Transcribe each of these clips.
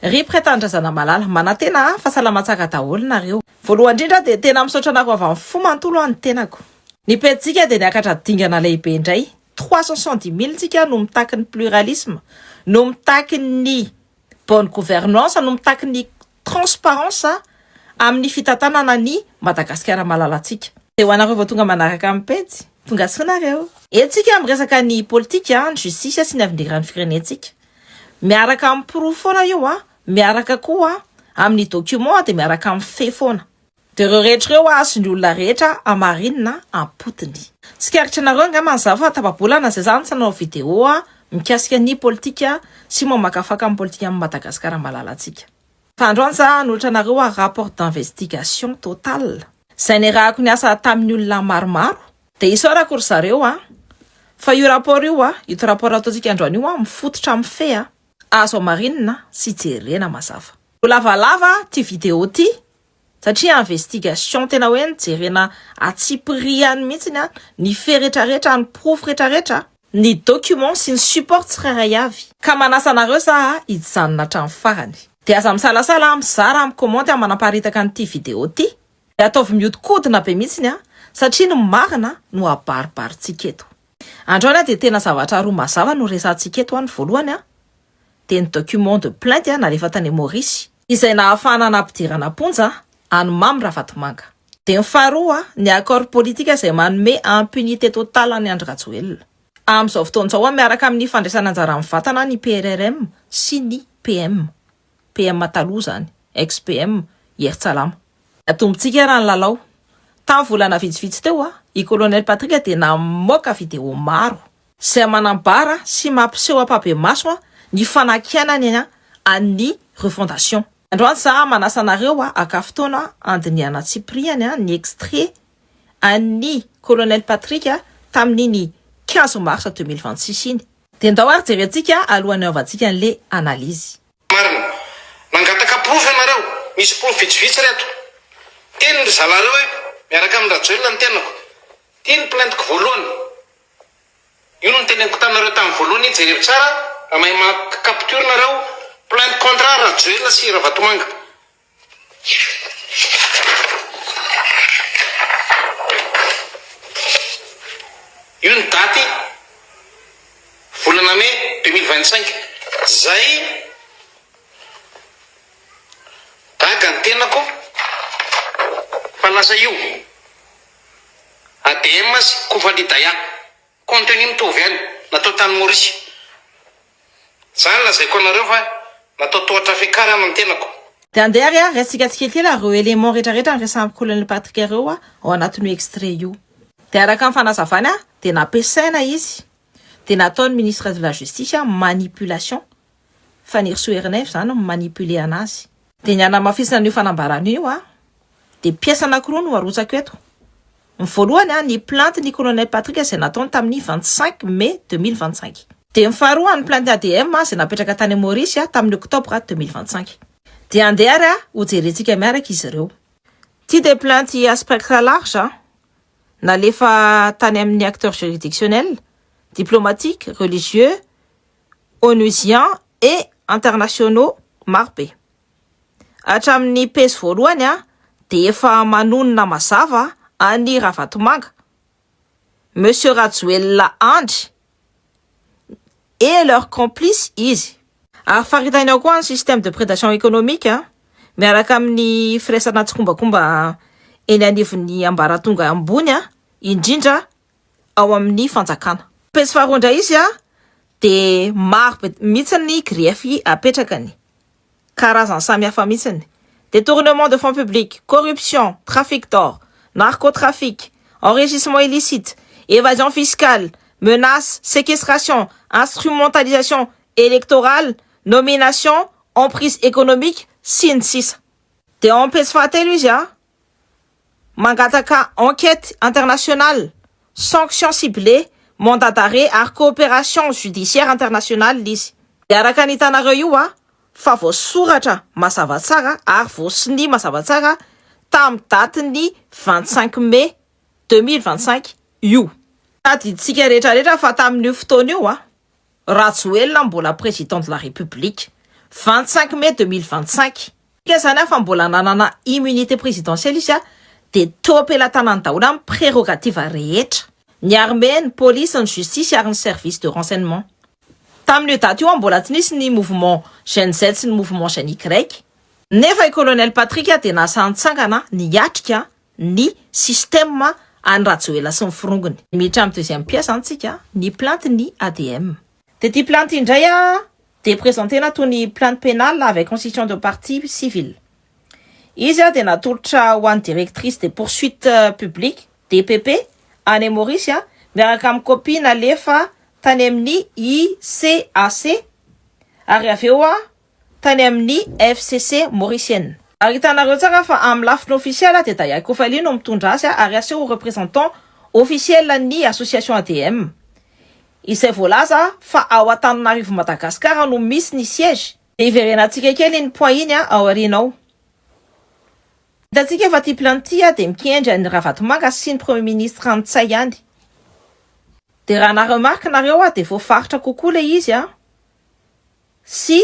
Ry pretandrazana malala manatena fahasalamatsara daholo nareo. Voalohany indrindra dia tena misaotra anareo avy amin'ny fo manontolo any tenako. Ny petsika dia niakatra dingana lehibe indray. 360 000 tsika no mitaky ny pluralisme, no mitaky ny bonne gouvernance, no mitaky ny transparence amin'ny fitantanana ny Madagasikara malalatsika. Dia ho anareo vao tonga manaraka amin'ny pejy, tonga tsinareo. Etsika miresaka ny politika, ny justice sy ny avenir ny firenentsika. Miaraka amin'ny proof foana io miaraka koa amin'ny document dia miaraka amin'ny fe foana. Dia ireo rehetra ireo sy ny olona rehetra amarinina ampotony. Sikaritra nareo nga manzava tapabolana izay zany sanao video mikasika ny politika sy mamakafaka amin'ny politika amin'ny Madagasikara malalatsika. Fa androany za nolotra nareo rapport d'investigation totale. Izay nirahako ny asa tamin'ny olona maromaro. Dia isaorakory zareo fa io rapport io ito rapport ataontsika androany io mifototra amin'ny fe azo amarinina sy jerena mazava. Lavalava ty video ty satria investigation tena hoe jerena atsipiriany mihitsiny ny fe rehetrarehetra, ny proof rehetrarehetra, ny document sy ny support tsirairay avy. Ka manasa anareo za hijanona hatramin'ny farany. Dia aza misalasala mizara amin'ny commenty manamparitaka an'ity video ty. Dia ataovy miodikodina be mihitsiny satria ny marina no abaribaritsika eto. Androany dia tena zavatra roa mazava no resantsika eto ny voalohany dia ny document de plainte nalefa tany Maurice izay nahafahana nampidirana ponja any Mamy Ravatomanga. Dia ny faharoa ny accord politika izay manome impunité totale any Andry Rajoelina. Amin'izao fotoan'izao miaraka amin'ny fandraisana anjara amin'ny vatana ny PRRM sy ny PM. PM taloha zany, ex-PM Hiertsalama. Atombontsika raha ny lalao. Tamin'ny volana vitsivitsy teo i colonel Patrick dia namoaka video maro izay manambara sy mampiseho ampabe maso ny fanakianany an'ny refondation. Androany za manasa anareo akafotoana andiniana Tsipriany ny extrait an'ny colonel Patrick tamin'ny 15 mars 2026 iny. Dia ndao ary jerentsika alohan'ny avatsika an'le analyse. Marina, nangataka proof ianareo, misy proof vitsivitsy reto. Teny ry zalareo miaraka amin'ny Rajoelina ny tenako. Teny plainteko voalohany. Io no teneniko taminareo tamin'ny voalohany jereo tsara, mahay capture nareo plainte contre Rajoelina sy Ravatomanga. Io ny daty volana Mai 2025. Zay daga ny tenako fa lasa io ADM sy Kofalidaya contenu mitovy ihany natao tany Maurice. Zany lazaiko anareo fa natao tohatra fikarana ny tenako. Dia andeha resika tsikely ireo élément rehetrarehetra ny resamin'ny colonel Patrick ireo ao anatin'io extrait io. Dia araka amin'ny fanazavana dia nampiasaina izy dia nataony ministre de la justice manipulation fa ny Herso-Hernev zany manipule anazy. Dia ny anamafisana an'io fanambarana io dia pièce anankiroa no arotsako eto. Ny voalohany ny plainte ny colonel Patrick izay nataony tamin'ny 25 mai 2025. Dia ny faharoa ny plainte ADM izay napetraka tany Maurice tamin'ny octobre 2025. Dia andeha ho jerentsika miaraka izy ireo. Ty des plaintes à spectre large nalefa tany amin'ny acteurs juridictionnels, diplomatiques, religieux, onusiens et internationaux maro be. Hatramin'ny pejy voalohany dia efa manonona mazava any Ravatomanga, Monsieur Rajoelina Andry et leurs complices izy. Ary faritany ao koa ny système de prédation économique miaraka amin'ny firaisana tsikombakomba eny anivon'ny ambaratonga ambony indrindra ao amin'ny fanjakana. Pejy faharoa indray izy dia maro be mihitsy ny griefy apetrakany, karazany samihafa mihitsy. Détournement de fonds publics, corruption, trafic d'or, narcotrafic, enrichissement illicite, évasion fiscale, menaces, séquestration, instrumentalisation électorale, nomination, emprise économique, sy ny sisa. Dia en pejy fahatelo izy mangataka enquête internationale, sanctions ciblées, mandat d'arrêt ary coopération judiciaire internationale izy. Dia araka ny hitanareo io fa voasoratra mazava tsara ary voasiny mazava tsara tamin'ny datiny 25 mai 2025 io. Tadiditsika rehetrarehetra fa tamin'io fotoana io Rajoelina mbola président de la République, 25 mai 2025 zany fa mbola nanana immunité présidentielle izy de topela tanany daholo amin'ny prérogative rehetra ny armée, ny police, ny justice ary ny service de renseignement. Tamin'io daty io mbola tsy nisy ny mouvement Gen Z sy ny mouvement Gen Y. Nefa i colonel Patrick de nasa nitsangana niatrika ny système any Rajoelina sy ny firongony. Miditra amin'ny deuxième pièce antsika ny plainte ny ADM. De ty plainte indray de présenté natony plainte pénale avec constitution de partie civile. Izy de natolotra ho an'ny directrice des poursuites publiques DPP any Maurice miaraka amin'ny copie nalefa tany amin'ny ICAC ary aveo tany amin'ny FCC mauricienne. Ary hitanareo tsara fa amin'ny lafiny officielle de Daya Kofali no mitondra azy ary aseho représentant officiel ny association ADM. Izay voalaza fa ao Antananarivo Madagasikara no misy ny siège. De iverenantsika kely ny point iny ao aorianao. Hitantsika fa ty plainte de mikendry ny Ravatomanga sy ny premier ministre Ntsay ihany. De raha na remarque nareo de voafaritra kokoa le izy si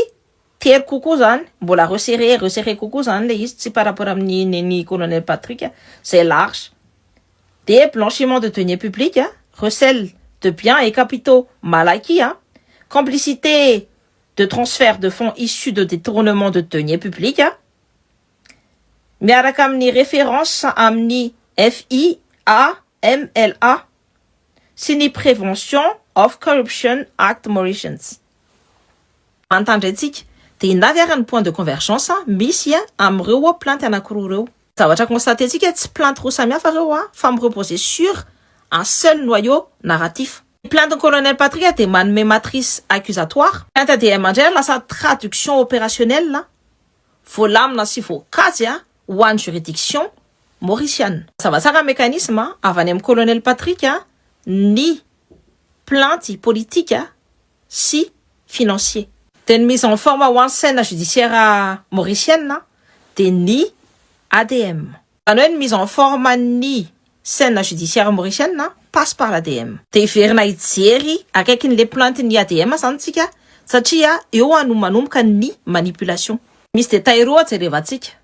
telo kokoa zany mbola resserré kokoa zany le izy tsy par rapport amin'ny colonel Patrick c'est large. De blanchiment de deniers publics, recel de biens et capitaux mal acquis, complicité de transfert de fonds issus de détournement de deniers publics, miaraka amin'ny référence amin'ny FIAMLA sy ny Prevention of Corruption Act Mauritians. Antandretsika de navy ary ny point de convergence misy amin'ireo plainte anankiroa reo. Zavatra constatentsika tsy plainte roa samihafa reo fa reposer sur un seul noyau narratif. Plainte colonel Patrick de manome matrice accusatoire. Plainte ADM indray lasa traduction opérationnelle voalamina sy voakajy ho an'ny juridiction mauricienne. Zavatsara mécanisme avy any amin'ny colonel Patrick ny plainte politique sy financier. De ny mise en forme ho an'ny scène judiciaire mauricienne de ny ADM. Zany hoe ny mise en forme ny scène judiciaire mauricienne passe par l'ADM. De iverina ijery akaikin'le plainte ny ADM zany tsika satria eo no manomboka ny manipulation. Misy détail roa jerevantsika.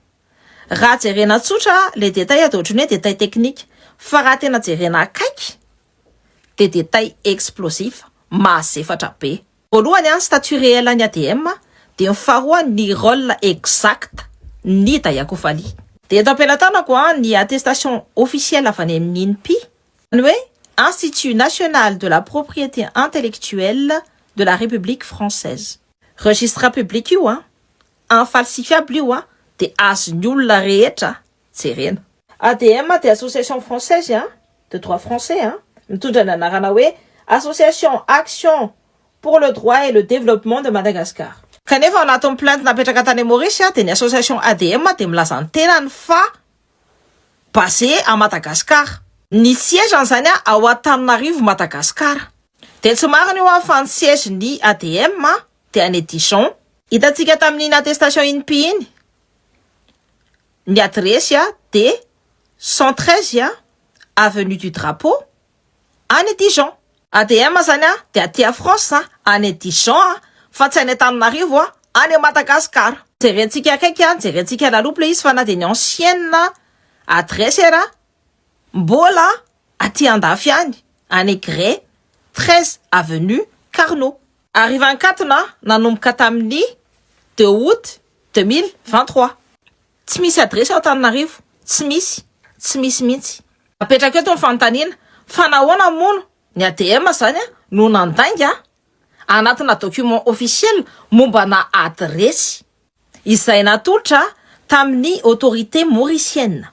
Raha jerena tsotra le détail de ohatrany hoe détail technique fa raha tena jerena akaiky de détail explosif mahazefatra be. Voalohany statut réel ny ADM de faharoa ny rôle exact ny Daya Kofali. De eto ampelantanako ny attestation officielle avy any amin'ny INPI ny hoe Institut national de la propriété intellectuelle de la République française. Registre public io infalsifiable io de azon'ny olona rehetra jerena. ADM de association française de droit français mitondra ny anarana hoe Association Action pour le droit et le développement de Madagascar. Kanefa anatin'ny plainte napetraka tany Maurice de ny association ADM de milaza ny tenany fa basé à Madagascar. Ny siège an'izany ao Antananarivo Madagascar. De tsy mariny io fa ny siège ny ADM de any Dijon. Hitantsika tamin'ny attestation INPI iny. Ny adresse de 113 avenue du Drapeau any Dijon. ADM zany de aty à France any Dijon fa tsy any Antananarivo any Madagascar. Jerentsika akaiky jerentsika lalouple izy fa na de ny ancienne adresse mbola aty andafy any Gré 13 avenue Carnot. Arrive en 4 nanomboka tamin'ny 2 août 2023. Tsy misy adresse ao Antananarivo, tsy misy mihitsy. Apetraka eto ny fanontaniana fa nahoana mono ny ADM zany no nandainga anatina document officiel mombana adresse izay natolotra tamin'ny autorité mauricienne.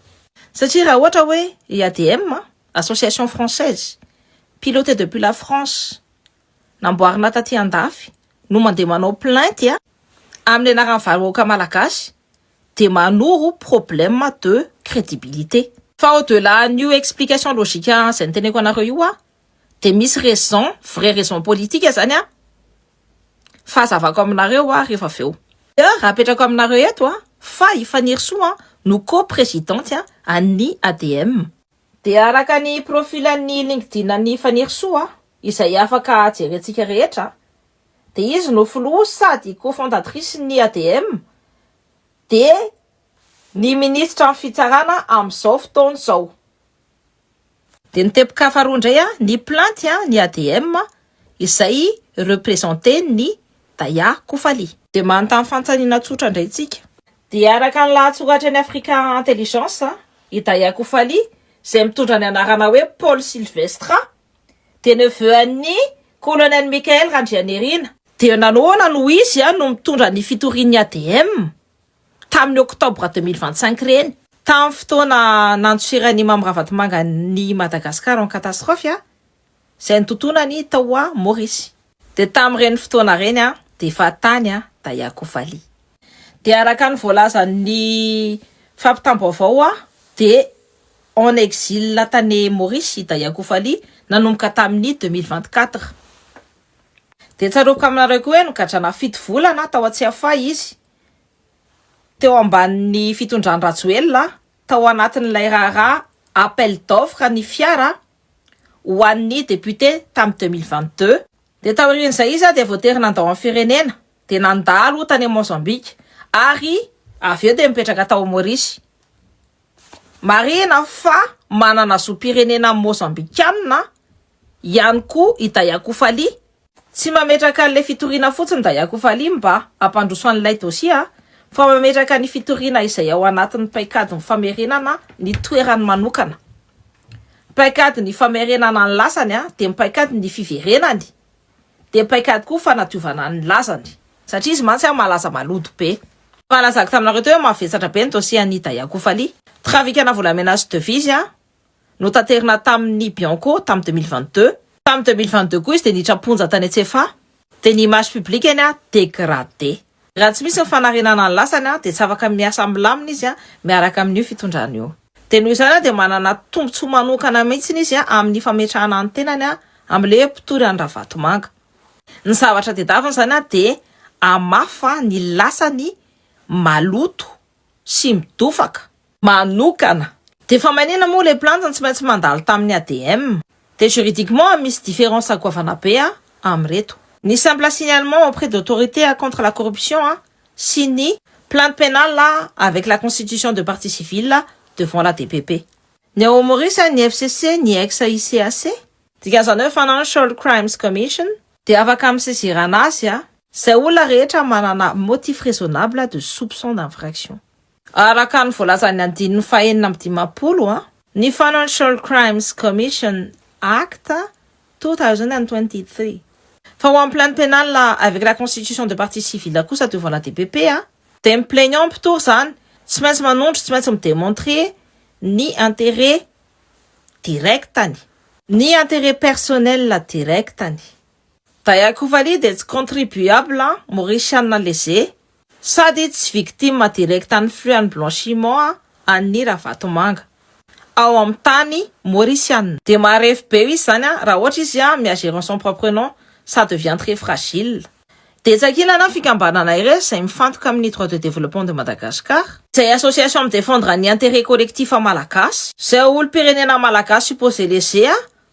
Satria raha ohatra hoe ADM, association française, pilotée depuis la France, namboarina taty andafy, no mandeha manao plainte amin'ny anaran'ny vahoaka malagasy, de manoro problème de crédibilité. Fa au-delà n'io explication logique zay niteneko anareo io de misy raison, vraie raison politique zany fahazavako aminareo rehefa aveo. Raha apetrako aminareo eto fa Ifaniry Soa no co-présidente an'ny ADM. De araka ny profil ny LinkedIn ny Ifaniry Soa izay afaka jerentsika rehetra dia izy no filoha sady cofondatrice ny ADM dia ny ministra amin'ny fitsarana amin'izao fotoana izao. Dia nitepika faharoa indray ny planty ny ADM izay représenté ny Daya Koufali. Dia manontany fanontaniana tsotra indray tsika. Dia araka ny lahatsoratra ny Africa Intelligence i Daya Koufali izay mitondra ny anarana hoe Paul Sylvestre dia neveu an'ny colonel Michael Randrianirina. Dia nanoana no izy no mitondra ny fitorian'ny ADM tamin'ny octobre 2025 reny. Tamin'ny fotoana nandosirany Mamirahavatomanga ny Madagasikara en catastrophe izay notontonany tao Maurice. Dia tamin'ireny fotoana reny dia efa tany Daya Koufali. Dia araka ny voalazan'ny fampitam-baovao dia en exil tany Maurice Daya Koufali nanomboka tamin'ny 2024. Dia tsarovako aminareo koa hoe nogadrana 7 volana tao Antsiafa izy. Teo ambanin'ny fitondran'ny Rajoelina tao anatin'ilay raharaha appel d'offre ny fiara ho an'ny député tamin'ny 2022. Dia taorian'izay izy dia voatery nandao amin'ny firenena dia nandalo tany Mozambique ary avy eo dia mipetraka tao Maurice. Marina fa manana zo-pirenena Mozambikianina ihany koa i Daya Koufali. Tsy mametraka an'ilay fitoriana fotsiny Daya Koufali mba hampandroso an'ilay dosia fa mametraka ny fitoriana izay ao anatin'ny paikadin'ny famerenana ny toerany manokana. Paikadin'ny famerenana ny lasany dia paikadin'ny fiverenany. Dia paikady koa fanadiovana ny lazany satria izy mantsy malaza malodo be. Falazako taminareo teo hoe mavesatra be ny dosian'ny Daya Koufali. Trafikana volamena sy devise no tanterina tamin'ny Bianco tamin'ny 2022. Tamin'ny 2022 koa izy dia nitraponja tany Antsefa dia ny image publique dégradé. Raha tsy misy ny fanarenana ny lasany dia tsy afaka miasa milamina izy miaraka amin'io fitondrana io. Dia noho izany dia manana tombontsoa manokana mihitsy izy amin'ny fametrahana ny tenany amin'ilay mpitory any Ravatomanga. Ny zavatra tedavina izany dia amafa ny lasany maloto sy midofaka manokana. Dia fa manina moa ilay plante tsy maintsy mandalo tamin'ny ADM. Dia juridiquement misy différence agoavana be amin'ireto. Ni simple signalement auprès d'autorités contre la corruption si ni plainte pénale avec la constitution de partie civile devant la DPP. Ni au Maurice ni FCC ni ex-ICAC. Dikazana Financial Crimes Commission dia afaka misesirana azy izay olona rehetra manana motif raisonnable de soupçon d'infraction. Araka ny voalazan'ny andininy fahenina amin'ny dimampolo ny Financial Crimes Commission Act 2023. Fa ho en plainte pénale avec la constitution de partie civile kosa devant la DPP dia plaignant mpitory zany tsy maintsy manondro tsy maintsy midémontrer ny intérêt directany ny intérêt personnel directany. Daya Koufali dia tsy contribuable mauricianina lésé sady tsy victime directe ny flux ny blanchiment an'ny Ravatomanga ao amin'ny tany mauricianina. Dia marefy be izy zany raha ohatra izy miagir en son propre nom ça devient très fragile. Dia tsakilana fikambanana iray izay mifantoka amin'ny droit de développement de Madagascar izay association mi défendre ny intérêt collectif malagasy izay olo-pirenena malagasy supposé lésé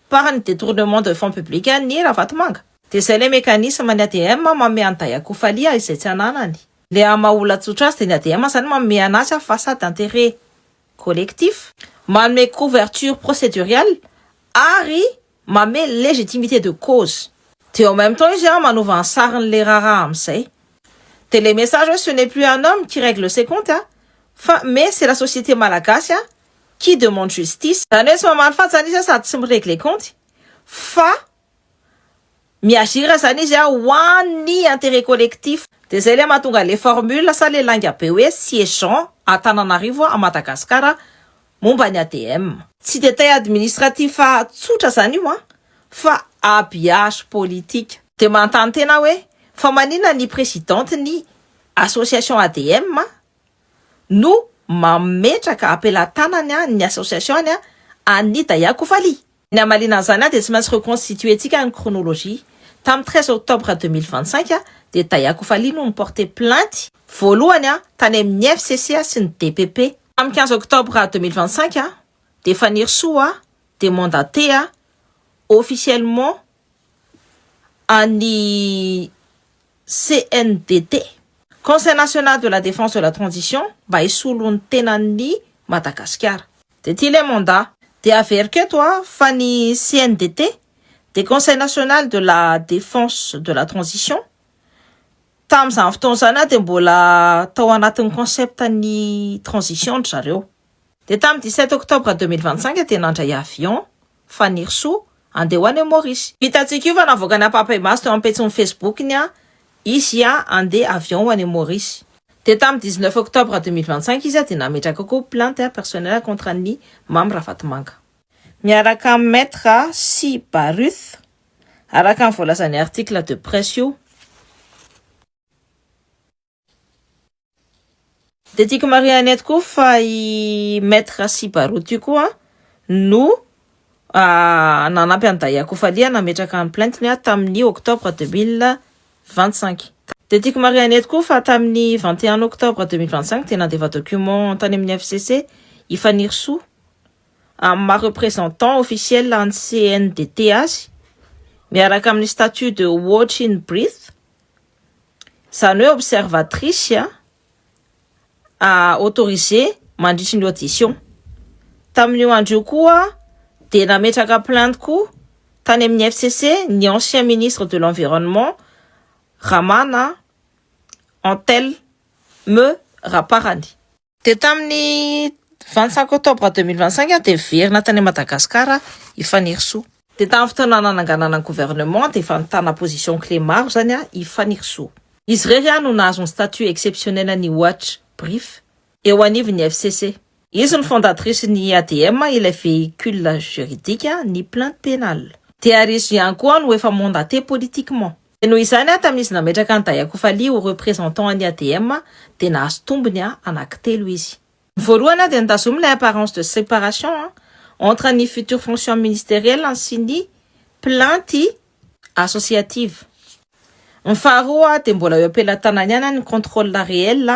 par ny détournement de fonds publics ny Ravatomanga. Dia izay ilay mécanisme ny ADM manome any Daya Koufali izay tsy ananany. Le amaola tsotra azy dia ny ADM zany manome anazy fa d'intérêt collectif, manome couverture procéduriale ary manome légitimité de cause. Et en même temps, il y a un sarn les raras amsay. Les messages, ce n'est plus un homme qui règle ses comptes, mais c'est la société malagasy qui demande justice. Ça me règle les comptes. Miagir sanisa wani intérêt collectif. Des éléments les formules, ça les langues APW siégeant à Tananarivo à Madagascar, Mombani ATM. Si détail administratif à Tsoutchasani, fa habillage politique. Dia manontany tena hoe fa manina ny présidente ny association ADM no mametraka apelatanany ny association an'ny Daya Koufali. Ny amalina zany dia tsy maintsy reconstituentsika ny chronologie. Tamin'ny 13 octobre 2025 dia Daya Koufali no miporte plainte voalohany tany amin'ny FCC sy ny DPP. Tamin'ny 15 octobre 2025 dia fanirsoa dia mandaté officiellement an'ny CNDT, Conseil national de la défense de la transition, mba isolon'ny tenan'ny Madagasikara. De ty le mandat, de averiko toi fa ny CNDT, de Conseil national de la défense de la transition, tamin'izany fotoana zany de mbola tao anatin'ny concept'ny transition ry zareo. De tamin'ny 17 octobre 2025 de nandray avion faniry soa andeha ho any Maurice. Hitantsika io fa navoaka ny apapaimaso teo ampetsiny Facebook-ny izy andeha avion ho any Maurice. De tamin'ny 19 octobre 2025 izy de nametraka koa plainte personnelle contre ny Mamy Ravatomanga. Miaraka amin'ny maître Sy Baruth, araka ny voalazan'ny article de presse io. De tiako marianety koa fa i maître Sy Baruth io koa no nanampy any Daïa Kofaly nametraka ny plaintiny tamin'ny octobre 2025. De tiako marianety koa fa tamin'ny 21 octobre 2025 de nandeva document tany amin'ny FCC ifaniry soa ma représentant officiel en CNDT azy miaraka amin'ny statut de watch in brief, zany hoe observatrice autorisé mandritry ny audition. Tamin'io andro koa de nametraka plainte koa tany amin'ny FCC ny ancien ministre de l'environnement Ramana Antel Me Raparani. De tamin'ny 25 octobre 2025 de verina tany Madagasikara ifaniry soa. De tamin'ny fotoana nananganana ny gouvernement de efa nitana position clé maro zany ifaniry soa. Izy rery no nahazo ny statut exceptionnel ny watch brief eo anivon'ny FCC. Izy ny fondatrice ny ADM, ilay véhicule juridique ny plainte pénale. De ary izy ihany koa no efa mandaté politiquement. De noho izany tamin'izy nametraka ny Daïa Kofaly ho représentant ny ADM de nahazo tombony anankitelo izy. Voalohany de nitazomy la apparence de séparation entre ny future fonction ministérielle sy ny plainte associative. Ny faharoa de mbola eo ampelantanany ihany ny contrôle réel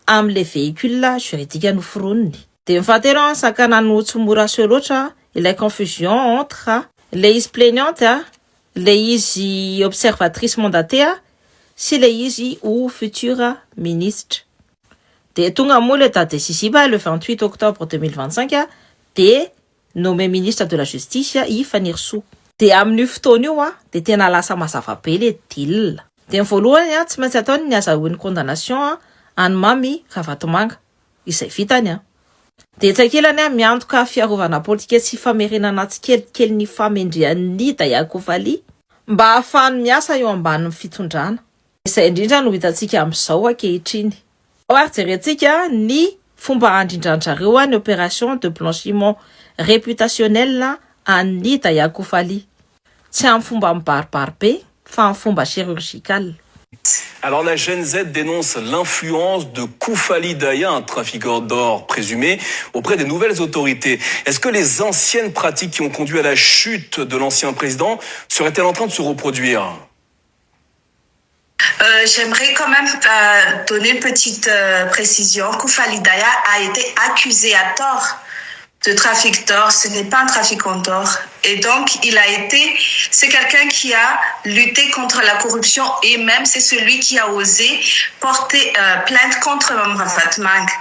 am'le véhicule juridique noforoniny. De ny fahatelo sakana no tsy mora seho loatra ilay confusion entre le izy plaignante, le izy observatrice mandatée sy le izy ou futur ministre. De tonga moa le date décisive le 28 octobre 2025 de nommé ministre de la justice ifaniry soa. De amin'io fotoana io de tena lasa mazava be le deal. De ny voalohany tsy maintsy ataony ny azahoan'ny condamnation any Mamy Ravatomanga izay vitany. De tsakilany miantoka fiarovana politika sy famerenana tsikelikely ny famendrian'ny Daïa Kofaly mba ahafahany miasa eo ambanin'ny fitondrana. Izay indrindra no hitantsika amin'izao ankehitriny. Ao ary jerentsika ny fomba handrindran-jareo ny opération de blanchiment réputationnel an'ny Daïa Kofaly. Tsy amin'ny fomba mibaribary be fa amin'ny fomba chirurgical. Alors la Gen Z dénonce l'influence de Koufali Daïa, un trafiquant d'or présumé, auprès des nouvelles autorités. Est-ce que les anciennes pratiques qui ont conduit à la chute de l'ancien président seraient-elles en train de se reproduire? J'aimerais quand même donner une petite précision. Koufali Daïa a été accusé à tort de trafic d'or. Ce n'est pas un trafiquant d'or. Et donc, c'est quelqu'un qui a lutté contre la corruption et même c'est celui qui a osé porter plainte contre Mamy Ravatomanga.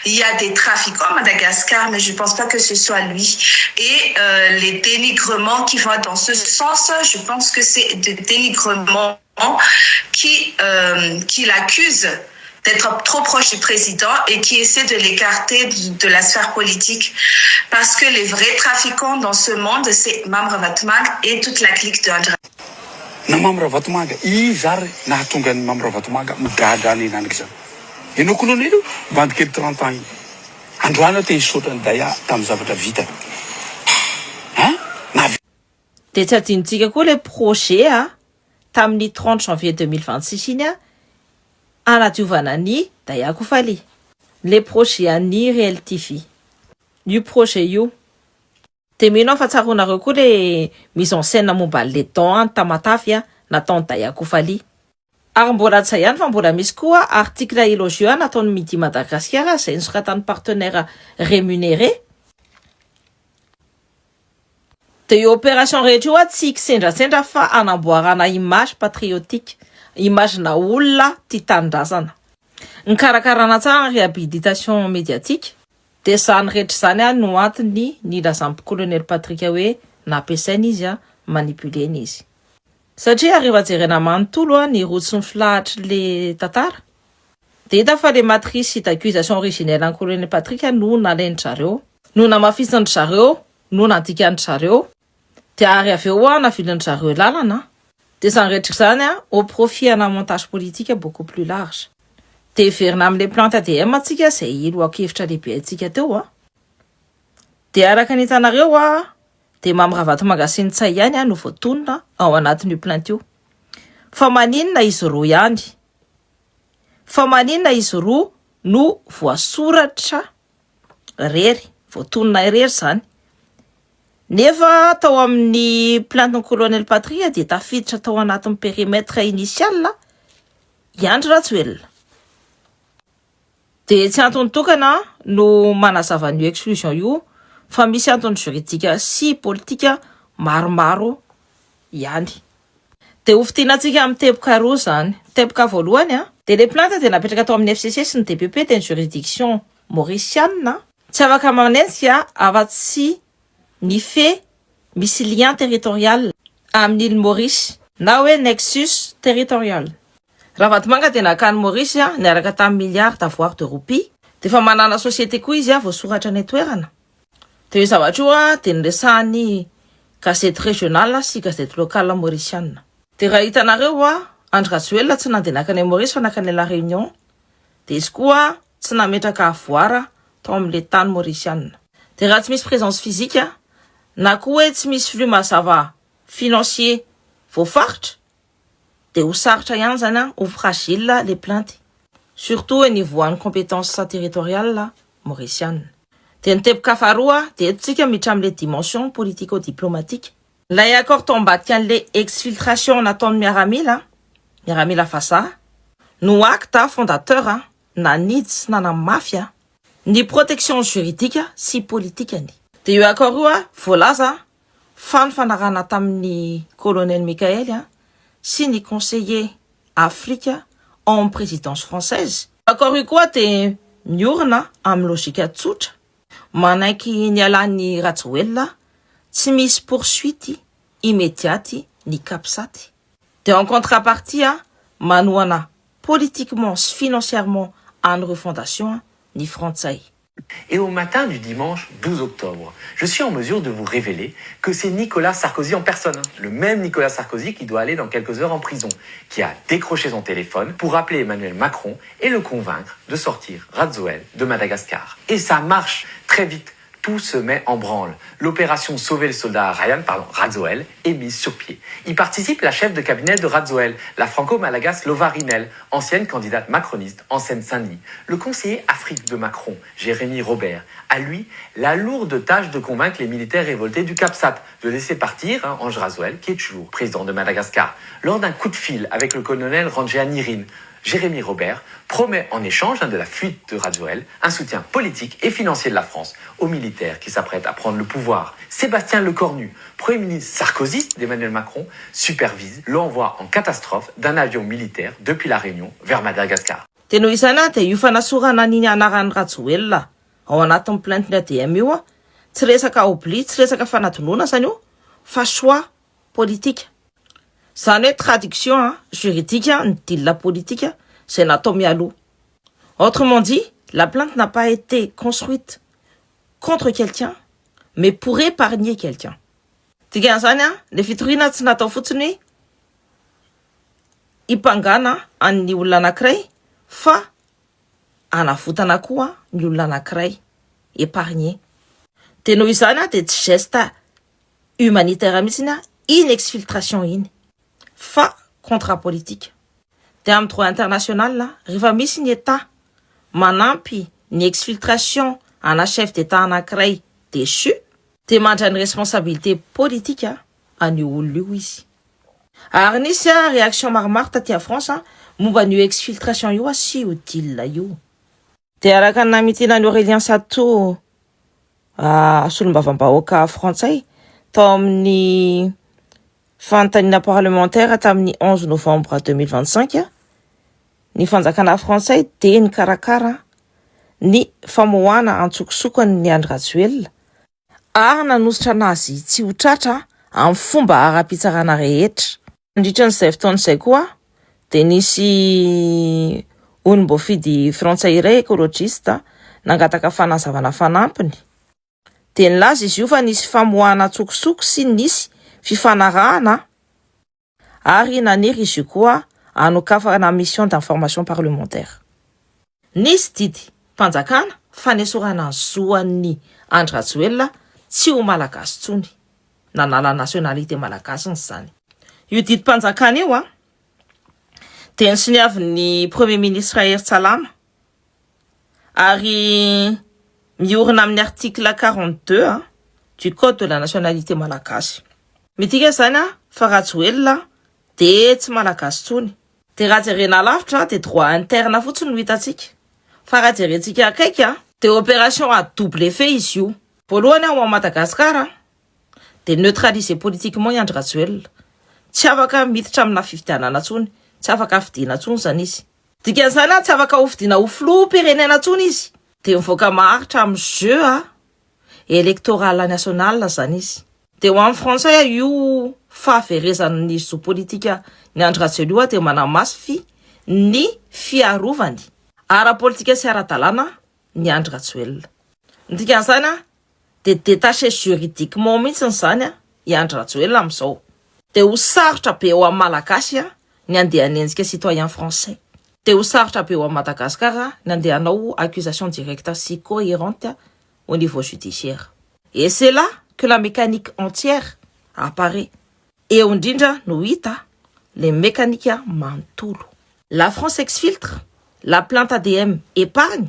Il y a des trafiquants à Madagascar, mais je ne pense pas que ce soit lui. Et les dénigrements qui vont dans ce sens, je pense que c'est des dénigrements qui l'accusent d'être trop proche du président et qui essaie de l'écarter de la sphère politique. Parce que les vrais trafiquants dans ce monde, c'est Mamy Ravatomanga et toute la clique de Andra. Na Mamy Ravatomanga, izary nahatonga ny Mamy Ravatomanga migadrany nanaka zany. Ianao koa aloha bandikely 30 ans. Androany te hisaotra ny Daïa tamin'ny zavatra vita. De tsy adinontsika koa le projet tamin'ny 30 janvier 2026 iny anadiovana ny Daïa Kofaly. Le projet any Réel TV. Io projet io. De mino fa tsaronareo koa le mise en scène momba le don tamatavy nataony Daïa Kofaly. Ary mbola tsy ihany fa mbola misy koa article élogieux nataony Midi Madagascar izay nosoratan'ny partenaire rémunéré. De io opération rehetra io tsy kisendrasendra fa anamboarana image patriotique imagina olona tia tanindrazana. Ny karakarana tsara ny réhabilitation médiatique dia zany rehetra zany no antony ny lazan'ny colonel Patrick hoe nampiasaina izy manipulena izy. Satria rehefa jerena manontolo ny rojo sy ny filahatra le tantara dia hita fa le matrice d'accusation originelle ny colonel Patrick no nalainy zareo, no namafisany zareo, no nandikany zareo, dia ary avy eo navilany zareo lalana. Dia zany rehetra zany au profit d'un montage politique beaucoup plus large. Dia verina amin'ilay plante ADN antsika izay lohan-kevitra lehibe antsika teo dia araka ny hitanareo dia Mamirabato Magasin-Tsay ihany no voatonona ao anatin'io plainte io. Fa maninona izy roa ihany? Fa maninona izy roa no voasoratra rery, voatonona rery zany. Nefa tao amin'ny plainte ny colonel Patrick dia tafiditra tao anatin'ny périmètre initial Andry Rajoelina. Dia tsy antony tokana no manazava an'io exclusion io, fa misy antony juridika sy politika maromaro ihany. Dia hofitinantsika amin'ny teboka roa zany. Teboka voalohany dia le plainte dia napetraka tao amin'ny FCC sy ny DPP dia ny juridiction mauriciana tsy afaka manentsika afa-tsy ny fe misy lien territorial amin'ny île Maurice na hoe nexus territorial. Raha vatomanga dia nakany Maurice niaraka tamin'ny milliards d'avoir de roupies dia fa manana société koa izy voasoratra ny toerana. Dia io zavatra io dia niresahany gazety régionale sy gazety locale mauriciana. Dia raha hitanareo Andry Rajoelina tsy nandeha nakany Maurice fa nakany La Réunion, dia izy koa tsy nametraka avoara tao amin'ilay tany mauriciana. Dia raha tsy misy présence physique na koa hoe tsy misy flux mazava financier voafaritra dia ho sarotra ihany zany ho fragile les plaintes, surtout au niveau de compétence territoriale mauricienne. Dia ny teboka faharoa dia etontsika miditra amin'ilay dimension politico-diplomatique. Ilay accord tao ambadika an'ilay exfiltration nataon'ny miaramila Faza no acte fondateur na nidy sy nanamafia ny protection juridique sy politikany. Dia io accord io voalaza fa ny fanarahana tamin'ny colonel Michael sy ny conseiller Afrique en présidence française. Accord io koa dia miorina amin'ny logika tsotra, manaiky ny alan'ny Rajoelina tsy misy poursuite immédiate ni capsate. Dia en contrepartie manoana politiquement, financièrement en refondation ni Frantsay. Et au matin du dimanche 12 octobre, je suis en mesure de vous révéler que c'est Nicolas Sarkozy en personne, le même Nicolas Sarkozy qui doit aller dans quelques heures en prison, qui a décroché son téléphone pour appeler Emmanuel Macron et le convaincre de sortir Rajoel de Madagascar. Et ça marche très vite. Tout se met en branle. L'opération Sauver le soldat Rajoel est mise sur pied. Y participe la chef de cabinet de Rajoel, la franco-malagace Lova Rinel, ancienne candidate macroniste en Seine-Saint-Denis. Le conseiller Afrique de Macron, Jérémy Robert, a lui la lourde tâche de convaincre les militaires révoltés du Cap-Sat de laisser partir Andry Rajoel, qui est toujours président de Madagascar. Lors d'un coup de fil avec le colonel Rangéa Nirine, Jérémy Robert promet en échange de la fuite de Rajoel un soutien politique et financier de la France aux militaires qui s'apprêtent à prendre le pouvoir. Sébastien Lecornu, Premier ministre Sarkozy d'Emmanuel Macron, supervise l'envoi en catastrophe d'un avion militaire depuis La Réunion vers Madagascar. Teno isana dia io fanasorana niny anaran'ny Rajoelina ao anatin'ny plainte ny ADM io tsy resaka oubli, tsy resaka fanadonona zany io, fa choix politique. Zany hoe traduction juridique ny deal politique c'est natao mialoha. Autrement dit, la plainte n'a pas été construite contre quelqu'un, mais pour épargner quelqu'un. Dikan'izany le fitoriana tsy natao fotsiny ipangana an'ny olona anankiray fa anavotana koa ny olona anankiray, épargner. Dia noho izany dia tsy geste humanitaire mihitsy iny exfiltration iny fa contrat politique. Dia amin'ny droit international rehefa misy ny état manampy ny exfiltration ana chef d'état anankiray déchu dia mandra ny responsabilité politique an'io olona io izy. Ary nisy réaction maromaro taty à France momba n'io exfiltration io sy io deal io. Dia araka namitina ny Aurélien Sato solombavam-bahoaka frantsay tao amin'ny Fanontaniana parlementaire tamin'ny 11 novembre 2025 ny fanjakana frantsay dia nikarakara ny famoahana antsokosokany ny Andry Rajoelina ary nanositra anazy tsy ho tratra amin'ny fomba ara-pitsarana rehetra. Nandritra n'izay fotoana izay koa dia nisy onim-boafidy frantsay iray ekolojista nangataka fanazavana fanampiny. Dia nilaza izy io fa nisy famoahana antsokosoko sy nisy fifanarahana ary naniry izy io koa hanokafana mission d'information parlementaire. Nisy didy mpanjakana fanesorana zoan'ny Andry Rajoelina tsy ho malagasy tsony, nanala nationalité malagasy izany. Io didy mpanjakana io dia nisiniavin'ny Premier ministre Hery Tsalama ary miorina amin'ny article 42 du code de la nationalité malagasy. Midika zany fa Rajoelina dia tsy malagasy tsony. Dia raha jerena lavitra dia droit interne fotsiny no hitantsika. Fa raha jerentsika akaiky dia opération à double effet izy io. Voalohany ao Madagasikara dia neutraliser politiquement i Andry Rajoelina. Tsy afaka miditra amina fifidianana tsony, tsy afaka fidiana tsony zany izy. Dikan'izany tsy afaka ho fidiana ho filoham-pirenena tsony izy. Dia mivoaka maharitra amin'ny jeu électoral national zany izy. Dia ho amin'ny frantsay io fahaverezan'ny zo politika ny Andry Rajoelina io dia manamasy ny fiarovany ara-politika sy ara-dalàna ny Andry Rajoelina. Dikan'izany dia détaché juridiquement mihitsy zany i Andry Rajoelina amin'izao. Dia ho sarotra be eo amin'ny malagasy ny andeha hanenjika citoyen français. Dia ho sarotra be eo amin'ny Madagasikara ny andeha hanao accusation directe si cohérente au niveau judiciaire. Et c'est là que la mécanique entière apparaît. Et indrindra no hita les mécaniques manontolo. La France exfiltre, la plainte ADM épargne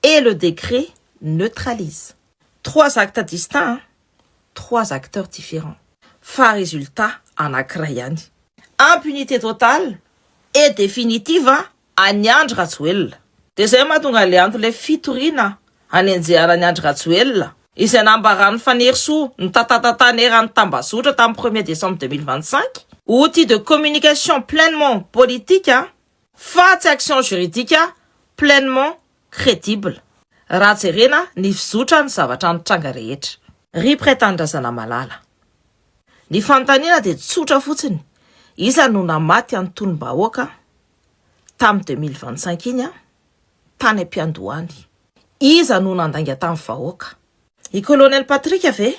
et le décret neutralise. 3 actes distincts, 3 acteurs différents. Fa résultat anankiray ihany. Impunité totale et définitive any Andry Rajoelina. Dia zay mahatonga le antony fitoriana hanenjehana ny Andry Rajoelina izay nambarany fanery-soa ny tatatanerany tambazotra tamin'ny 1er décembre 2025. Outil de communication pleinement politique fa tsy action juridique pleinement crédible. Raha jerena ny fizotra ny zavatra nitranga rehetra. Ry pretandrazana malala. Ny fanontaniana dia tsotra fotsiny. Iza no namaty antonim-bahoaka tamin'ny 2025 iny tany am-piandohany. Iza no nandainga tamin'ny vahoaka? I colonel Patrick ve?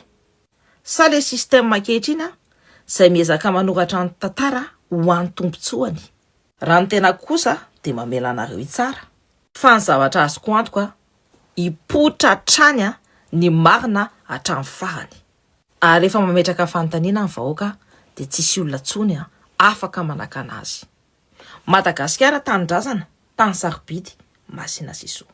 Sa le système ankehitriny izay miezaka manoratra ny tantara ho an'ny tombotsoany. Raha ny tena kosa dia mamela anareo itsara. Fa ny zavatra azoko antoka hipotra hatrany ny marina hatramin'ny farany. Ary rehefa mametraka fanontaniana ny vahoaka dia tsisy olona tsony afaka manakana azy. Madagasikara tany drazana, tany sarobidy, Masina Siso.